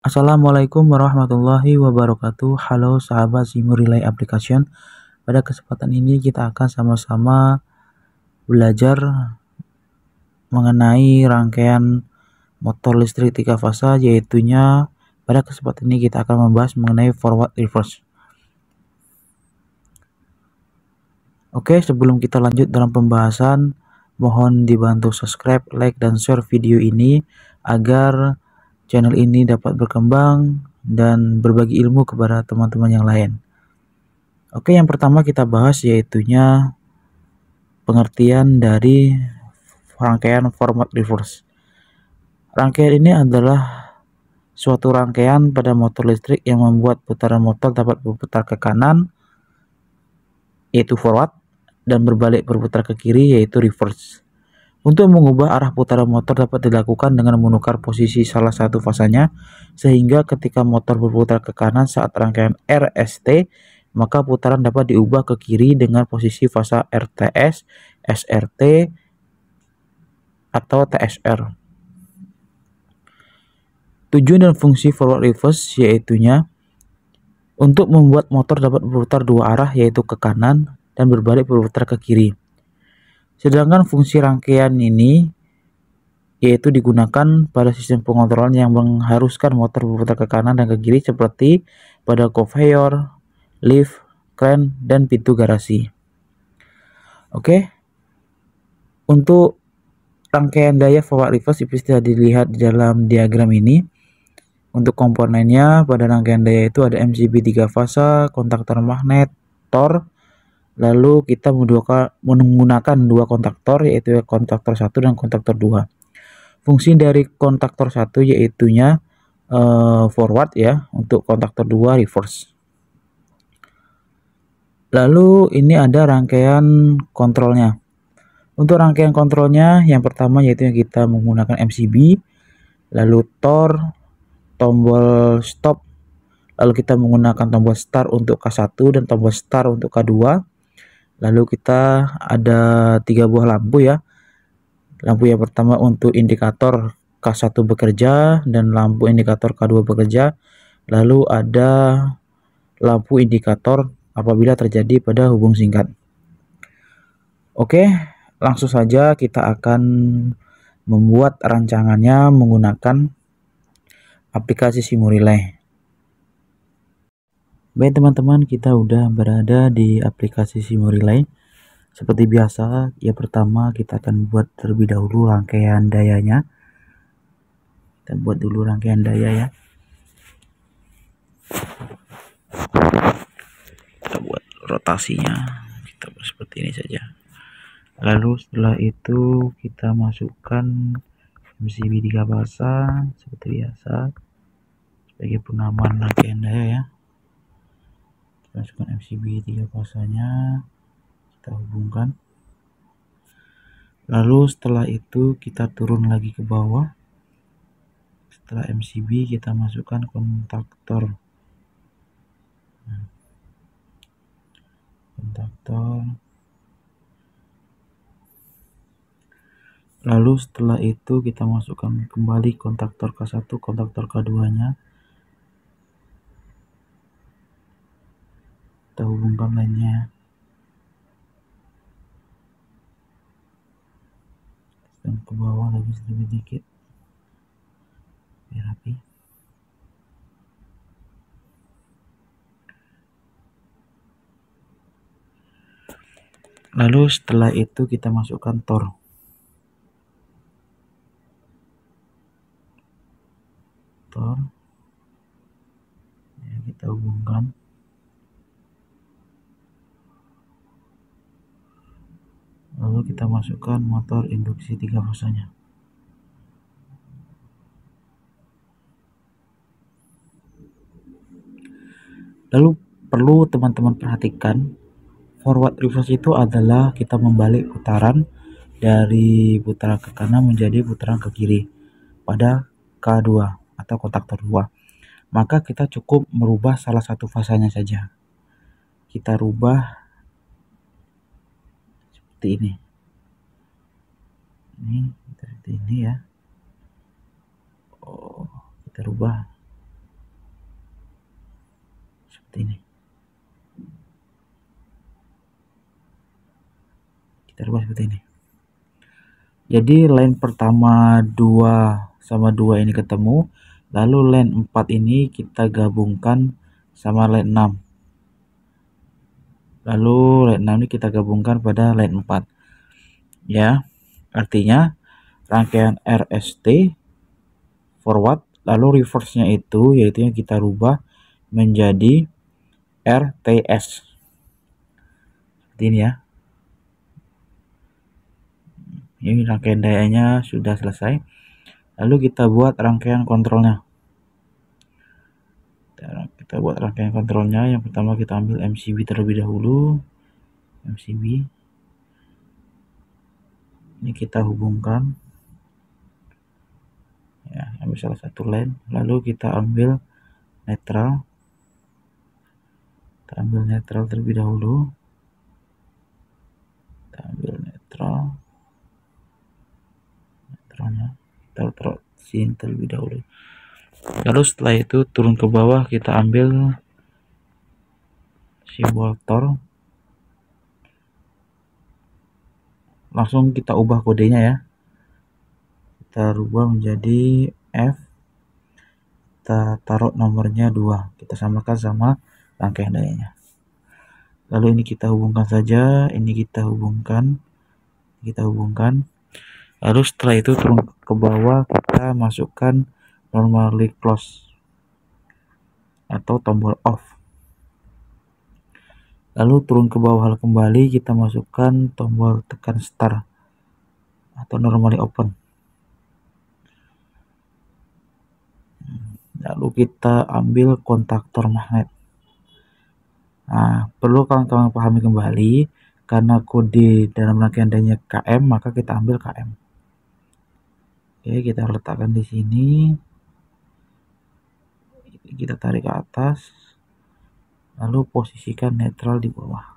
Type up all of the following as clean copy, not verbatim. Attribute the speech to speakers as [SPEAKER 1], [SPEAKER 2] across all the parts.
[SPEAKER 1] Assalamualaikum warahmatullahi wabarakatuh. Halo sahabat Simulrelay Application. Pada kesempatan ini kita akan sama-sama belajar mengenai rangkaian motor listrik 3 fasa, yaitunya pada kesempatan ini kita akan membahas mengenai forward reverse. Oke, sebelum kita lanjut dalam pembahasan, mohon dibantu subscribe, like, dan share video ini agar channel ini dapat berkembang dan berbagi ilmu kepada teman-teman yang lain. Oke, yang pertama kita bahas yaitunya pengertian dari rangkaian forward reverse. Rangkaian ini adalah suatu rangkaian pada motor listrik yang membuat putaran motor dapat berputar ke kanan yaitu forward dan berbalik berputar ke kiri yaitu reverse. Untuk mengubah arah putaran motor dapat dilakukan dengan menukar posisi salah satu fasanya, sehingga ketika motor berputar ke kanan saat rangkaian RST, maka putaran dapat diubah ke kiri dengan posisi fasa RTS, SRT, atau TSR. Tujuan dan fungsi forward reverse yaitunya untuk membuat motor dapat berputar dua arah yaitu ke kanan dan berbalik berputar ke kiri. Sedangkan fungsi rangkaian ini yaitu digunakan pada sistem pengontrolan yang mengharuskan motor berputar ke kanan dan ke kiri seperti pada conveyor, lift, kran, dan pintu garasi. Oke. Untuk rangkaian daya forward reverse bisa dilihat di dalam diagram ini. Untuk komponennya pada rangkaian daya itu ada MCB 3 fasa, kontaktor magnet, Tor. Lalu kita menggunakan dua kontaktor yaitu kontaktor 1 dan kontaktor 2. Fungsi dari kontaktor 1 yaitunya forward ya, untuk kontaktor 2 reverse. Lalu ini ada rangkaian kontrolnya. Untuk rangkaian kontrolnya yang pertama yaitu yang kita menggunakan MCB, lalu Tor, tombol stop, lalu kita menggunakan tombol start untuk K1 dan tombol start untuk K2. Lalu kita ada 3 buah lampu ya. Lampu yang pertama untuk indikator K1 bekerja dan lampu indikator K2 bekerja. Lalu ada lampu indikator apabila terjadi pada hubung singkat. Oke, langsung saja kita akan membuat rancangannya menggunakan aplikasi Simulrelay. Baik teman-teman, kita udah berada di aplikasi Simulrelay. Seperti biasa, ya pertama kita akan buat terlebih dahulu rangkaian dayanya. Kita buat dulu rangkaian daya ya. Kita buat rotasinya. Kita buat seperti ini saja. Lalu setelah itu kita masukkan MCB 3 fasa seperti biasa sebagai penamaan rangkaian daya ya. Kita masukkan MCB 3 fasanya, kita hubungkan. Lalu setelah itu kita turun lagi ke bawah. Setelah MCB kita masukkan kontaktor. Lalu setelah itu kita masukkan kembali kontaktor K1, kontaktor K2 nya. Kita hubungkan lainnya. Dan ke bawah lagi sedikit biar rapi. Lalu setelah itu kita masukkan Tor. Ya, kita hubungkan. Lalu kita masukkan motor induksi 3 fasanya. Lalu perlu teman-teman perhatikan, forward reverse itu adalah kita membalik putaran dari putaran ke kanan menjadi putaran ke kiri pada K2 atau kontaktor 2. Maka kita cukup merubah salah satu fasanya saja. Kita rubah seperti ini. Ini seperti ini ya. Kita rubah seperti ini. Kita rubah seperti ini. Jadi line pertama 2 sama 2 ini ketemu, lalu line 4 ini kita gabungkan sama line 6. Lalu line 6 ini kita gabungkan pada line 4. Ya, artinya rangkaian RST forward, lalu reverse-nya itu yaitu yang kita rubah menjadi RTS. Seperti ini ya. Ini rangkaian dayanya sudah selesai. Lalu kita buat rangkaian kontrolnya. Kita buat rangkaian kontrolnya. Yang pertama kita ambil MCB terlebih dahulu. MCB. Ini kita hubungkan. Ya, ambil salah satu line. Lalu kita ambil netral. Kita ambil netral terlebih dahulu. Kita ambil netral. Netralnya kita taruh sini terlebih dahulu. Lalu setelah itu turun ke bawah, kita ambil simbol Tor. Langsung kita ubah kodenya ya. Kita rubah menjadi F. Kita taruh nomornya 2. Kita samakan sama rangkaian dayanya. Lalu ini kita hubungkan saja. Ini kita hubungkan. Lalu setelah itu turun ke bawah, kita masukkan normally close atau tombol off. Lalu turun ke bawah kembali, kita masukkan tombol tekan start atau normally open. Lalu kita ambil kontaktor magnet. Nah, perlu kawan-kawan pahami kembali, karena kode dalam rangkaian dayanya KM, maka kita ambil KM. Oke, kita letakkan di sini. Kita tarik ke atas. Lalu posisikan netral di bawah.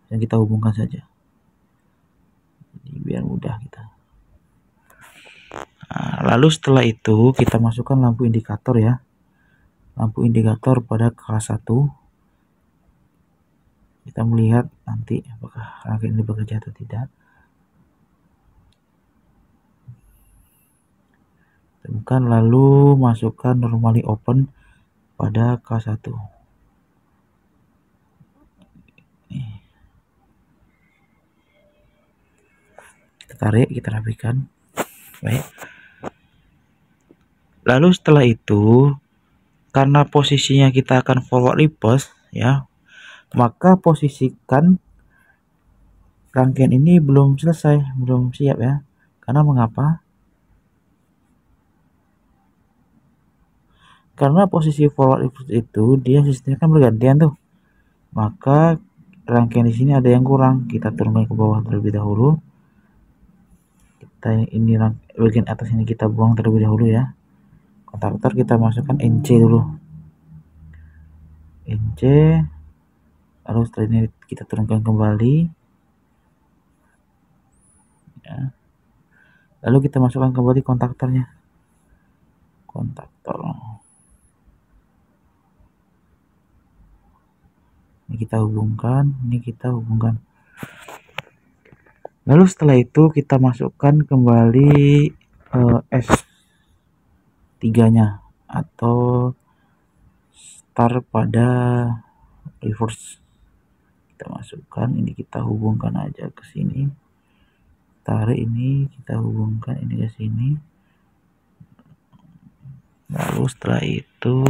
[SPEAKER 1] Dan kita hubungkan saja. Jadi biar mudah kita. Nah, lalu setelah itu kita masukkan lampu indikator ya. Lampu indikator pada kelas 1. Kita melihat nanti apakah rangkaian ini bekerja atau tidak. Temukan lalu masukkan normally open pada K1. Kita tarik, kita rapikan. Baik. Lalu setelah itu, karena posisinya kita akan forward reverse ya, maka posisikan rangkaian ini belum selesai, belum siap ya. Karena mengapa? Karena posisi forward reverse itu dia sistemnya kan bergantian tuh. Maka rangkaian di sini ada yang kurang. Kita turunkan ke bawah terlebih dahulu. Kita ini bagian atas ini kita buang terlebih dahulu ya. Kontaktor kita masukkan NC dulu. NC. Lalu setelah ini kita turunkan kembali. Ya. Lalu kita masukkan kembali kontaktornya. Kontaktor. Ini kita hubungkan. Lalu setelah itu kita masukkan kembali S3-nya atau start pada reverse. Kita masukkan, ini kita hubungkan aja ke sini. Tarik ini, kita hubungkan ini ke sini. Lalu setelah itu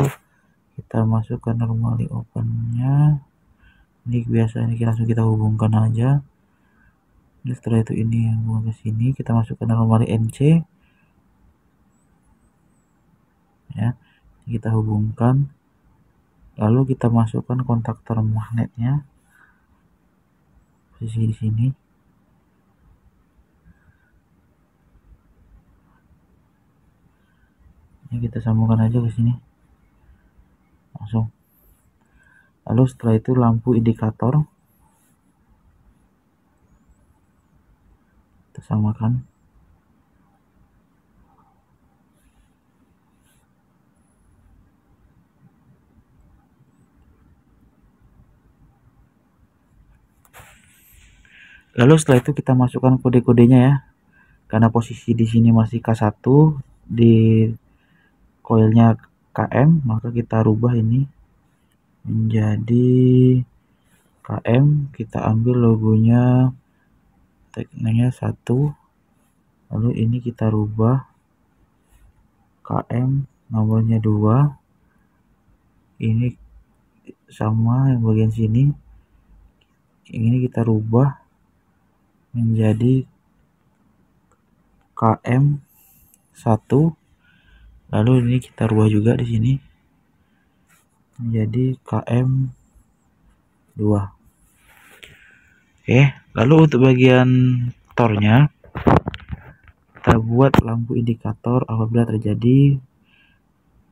[SPEAKER 1] kita masukkan normally open-nya. Ini biasa ini langsung kita hubungkan aja. Jadi setelah itu ini hubungan ke sini, kita masukkan normally NC. Ya, kita hubungkan. Lalu kita masukkan kontaktor magnetnya. Posisi di sini. Ini kita sambungkan aja ke sini. Langsung. Lalu setelah itu lampu indikator kita samakan. Lalu setelah itu kita masukkan kode-kodenya ya. Karena posisi di sini masih K1 di koilnya KM, maka kita rubah ini menjadi KM. Kita ambil logonya, tagnya 1, lalu ini kita rubah KM, nomornya 2. Ini sama yang bagian sini, ini kita rubah menjadi KM 1, lalu ini kita rubah juga di sini menjadi KM 2. Oke, lalu untuk bagian tornya kita buat lampu indikator apabila terjadi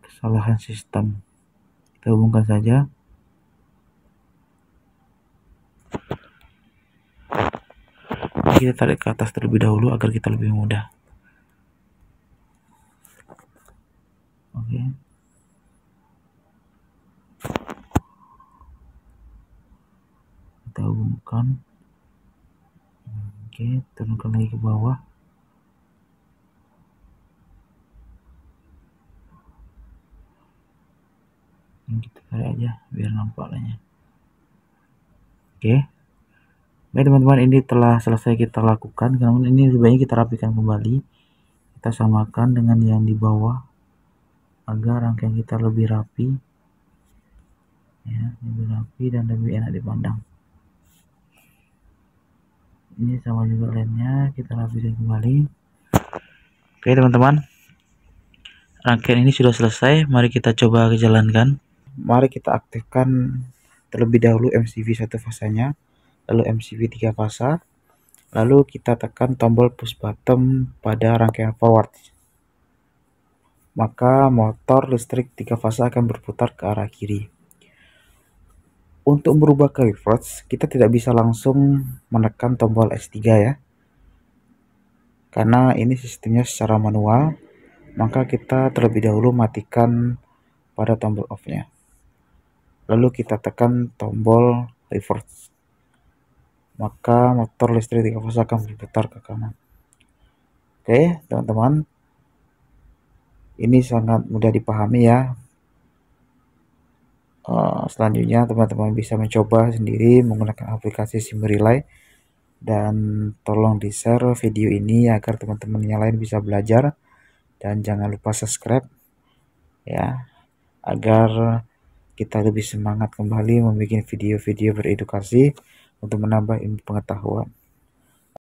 [SPEAKER 1] kesalahan sistem. Kita hubungkan saja. Kita tarik ke atas terlebih dahulu agar kita lebih mudah. Oke. Kita hubungkan. Oke, turunkan lagi ke bawah. Ini kita tarik aja biar nampak lahnya. Oke. Baik teman-teman, ini telah selesai kita lakukan. Namun ini sebaiknya kita rapikan kembali. Kita samakan dengan yang di bawah agar rangkaian kita lebih rapi, ya, lebih rapi dan lebih enak dipandang. Ini sama juga lainnya, kita rapikan kembali. Oke teman-teman, rangkaian ini sudah selesai. Mari kita coba jalankan. Mari kita aktifkan terlebih dahulu MCV 1 fasanya, lalu MCV 3 fasa, lalu kita tekan tombol push button pada rangkaian forward. Maka motor listrik 3 fasa akan berputar ke arah kiri. Untuk merubah ke reverse, kita tidak bisa langsung menekan tombol S3 ya. Karena ini sistemnya secara manual, maka kita terlebih dahulu matikan pada tombol off-nya. Lalu kita tekan tombol reverse. Maka motor listrik 3 fasa akan berputar ke kanan. Oke, teman-teman. Ini sangat mudah dipahami ya. Selanjutnya teman-teman bisa mencoba sendiri menggunakan aplikasi SimRelay, dan tolong di-share video ini agar teman-teman yang lain bisa belajar, dan jangan lupa subscribe ya, agar kita lebih semangat kembali membuat video-video beredukasi untuk menambah ilmu pengetahuan.